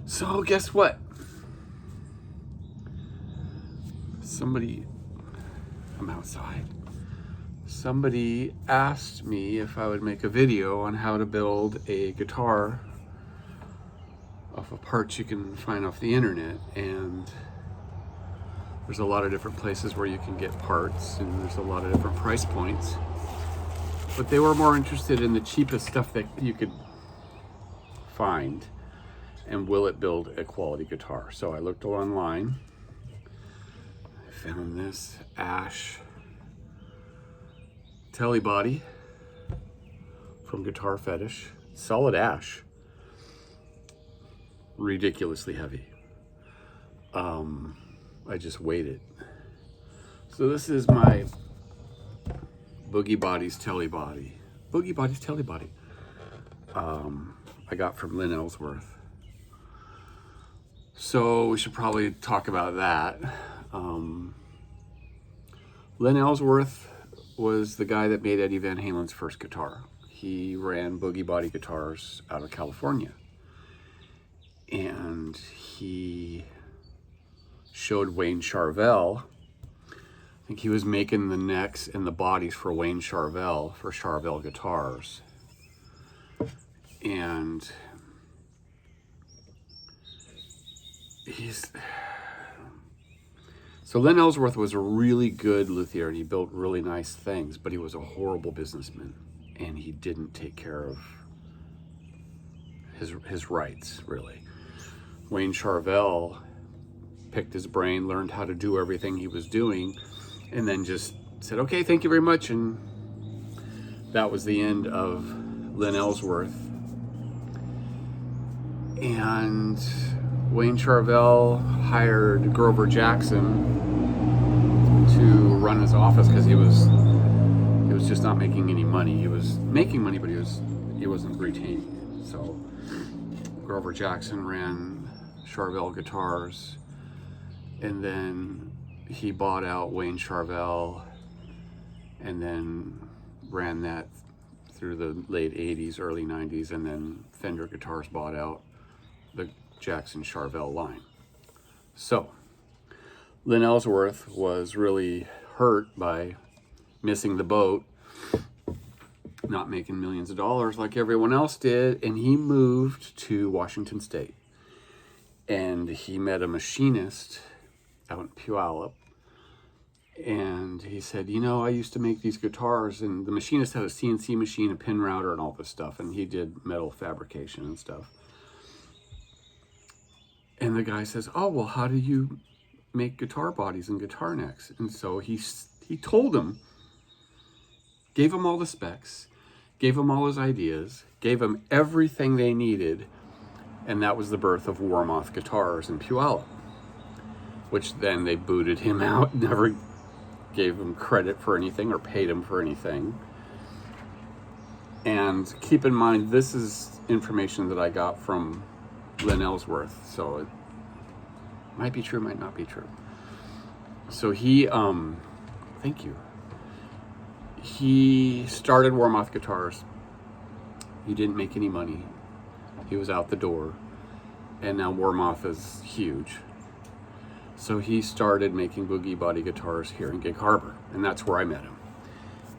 So guess what? I'm outside. Somebody asked me if I would make a video on how to build a guitar off of parts you can find off the internet. And there's a lot of different places where you can get parts, and there's a lot of different price points. But they were more interested in the cheapest stuff that you could find, and will it build a quality guitar? So I looked online. I found this Ash Telly body from Guitar Fetish. Solid ash. Ridiculously heavy. I just weighed it. So this is my Boogie Body's Telly body. Boogie Body's Telly body. I got from Lynn Ellsworth. So we should probably talk about that. Lynn Ellsworth was the guy that made Eddie Van Halen's first guitar. He ran Boogie Body Guitars out of California. And he showed Wayne Charvel. I think he was making the necks and the bodies for Wayne Charvel, for Charvel Guitars. And so Lynn Ellsworth was a really good luthier, and he built really nice things, but he was a horrible businessman, and he didn't take care of his rights, really. Wayne Charvel picked his brain, learned how to do everything he was doing, and then just said, okay, thank you very much. And that was the end of Lynn Ellsworth. And Wayne Charvel hired Grover Jackson to run his office because he was just not making any money. He was making money, but he wasn't retaining it. So Grover Jackson ran Charvel Guitars, and then he bought out Wayne Charvel, and then ran that through the late 80s, early 90s, and then Fender Guitars bought out the Jackson Charvel line. So Lynn Ellsworth was really hurt by missing the boat, not making millions of dollars like everyone else did, and he moved to Washington State. And he met a machinist out in Puyallup, and he said, you know, I used to make these guitars, and the machinist had a CNC machine, a pin router, and all this stuff, and he did metal fabrication and stuff. And the guy says, oh, well, how do you make guitar bodies and guitar necks? And so he told him, gave him all the specs, gave him all his ideas, gave him everything they needed, and that was the birth of Warmoth Guitars in Puyallup, which then they booted him out, never gave him credit for anything or paid him for anything. And keep in mind, this is information that I got from Lynn Ellsworth, so it might be true, might not be true. So he, thank you. He started Warmoth Guitars. He didn't make any money. He was out the door, and now Warmoth is huge. So he started making Boogie Body Guitars here in Gig Harbor, and that's where I met him.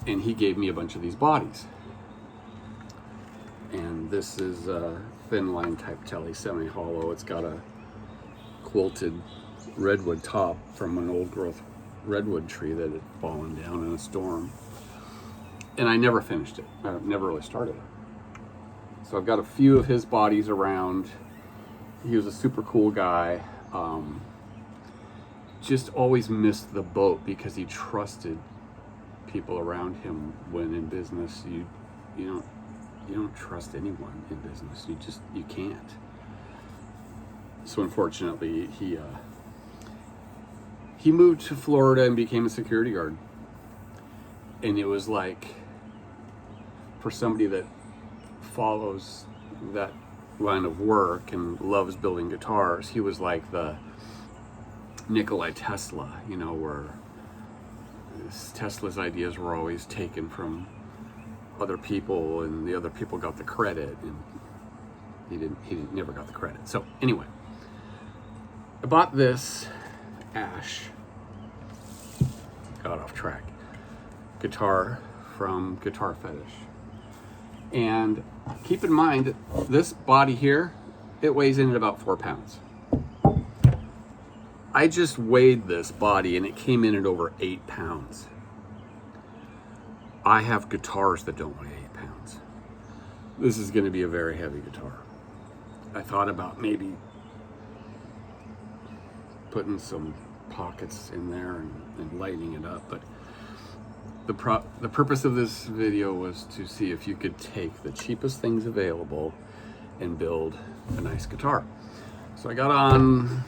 And he gave me a bunch of these bodies. And this is a thin line type Telly, semi-hollow. It's got a quilted redwood top from an old growth redwood tree that had fallen down in a storm. And I never finished it. I never really started it. So I've got a few of his bodies around. He was a super cool guy. Just always missed the boat because he trusted people around him when in business. You don't trust anyone in business. You can't. So unfortunately, he moved to Florida and became a security guard. And it was like, for somebody that follows that line of work and loves building guitars, he was like the Nikolai Tesla, where Tesla's ideas were always taken from other people, and the other people got the credit, and he never got the credit. So anyway, I bought this Ash, got off track, guitar from Guitar Fetish. And keep in mind, this body here, it weighs in at about 4 pounds. I just weighed this body and it came in at over 8 pounds. I have guitars that don't weigh 8 pounds. This is going to be a very heavy guitar. I thought about maybe putting some pockets in there and lightening it up, but the purpose of this video was to see if you could take the cheapest things available and build a nice guitar. So I got on,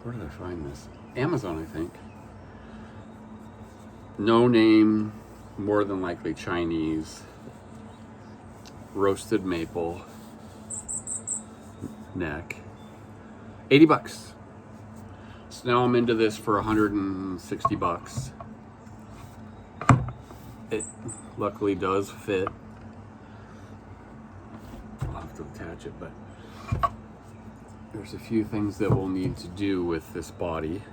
where did I find this? Amazon, I think. No name, more than likely Chinese, roasted maple neck, 80 bucks. So now I'm into this for 160 bucks. It luckily does fit. I'll have to attach it, but there's a few things that we'll need to do with this body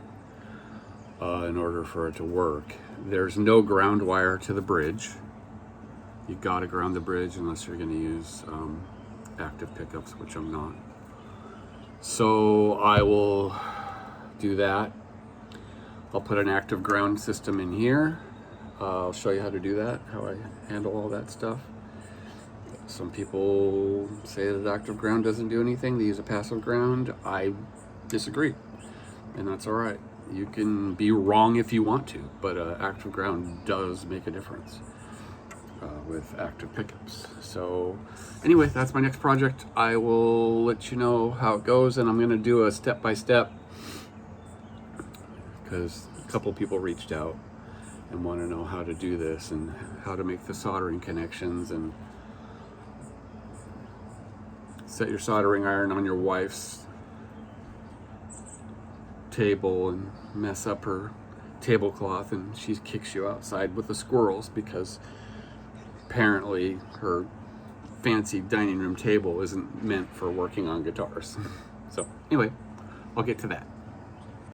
in order for it to work. There's no ground wire to the bridge. You gotta ground the bridge unless you're gonna use active pickups, which I'm not. So I will do that. I'll put an active ground system in here. I'll show you how to do that, how I handle all that stuff. Some people say that active ground doesn't do anything. They use a passive ground. I disagree, and that's all right. You can be wrong if you want to, but active ground does make a difference with active pickups. So anyway, that's my next project. I will let you know how it goes, and I'm going to do a step-by-step because a couple people reached out and want to know how to do this and how to make the soldering connections and set your soldering iron on your wife's table and mess up her tablecloth and she kicks you outside with the squirrels because apparently her fancy dining room table isn't meant for working on guitars. So anyway, I'll get to that.